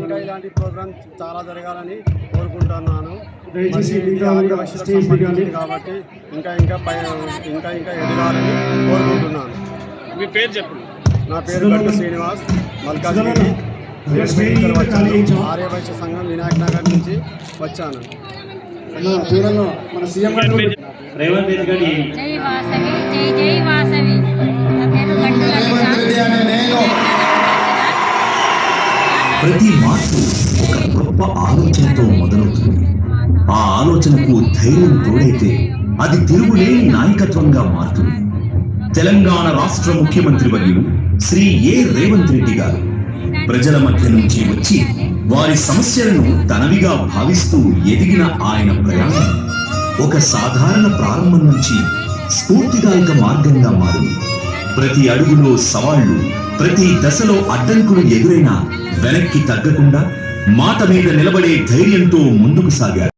ఇంకా ఇలాంటి ప్రోగ్రామ్ చాలా జరగాలని కోరుకుంటున్నాను. సంబంధించింది కాబట్టి ఇంకా ఎదగాలని కోరుకుంటున్నాను. మీ పేరు చెప్పండి. నా పేరు గట్టు శ్రీనివాస్, మల్కాజ్గిరి. ఆర్యవైశ్య సంఘం వినాయక్ నగర్ నుంచి వచ్చాను. మన సీఎం రేవంత్ రెడ్డి గారి జై వాసవి, జై జై వాసవి. నా పేరు గట్టు లలిత. ప్రతి మార్పు ఒక గొప్ప ఆలోచనతో మొదలవుతుంది. ఆ ఆలోచనకు ధైర్యం తోడైతే అది తిరుగులేని నాయకత్వంగా మారుతుంది. తెలంగాణ రాష్ట్ర ముఖ్యమంత్రి వర్యులు శ్రీ ఏ రేవంత్ రెడ్డి గారు ప్రజల మధ్య నుంచి వచ్చి వారి సమస్యలను తనవిగా భావిస్తూ ఎదిగిన ఆయన ప్రయాణం ఒక సాధారణ ప్రారంభం నుంచి స్ఫూర్తిదాయక మార్గంగా మారింది. ప్రతి అడుగులో సవాళ్లు, ప్రతి దశలో అడ్డంకులు ఎదురైనా వెనక్కి తగ్గకుండా మాట మీద నిలబడే ధైర్యంతో ముందుకు సాగారు.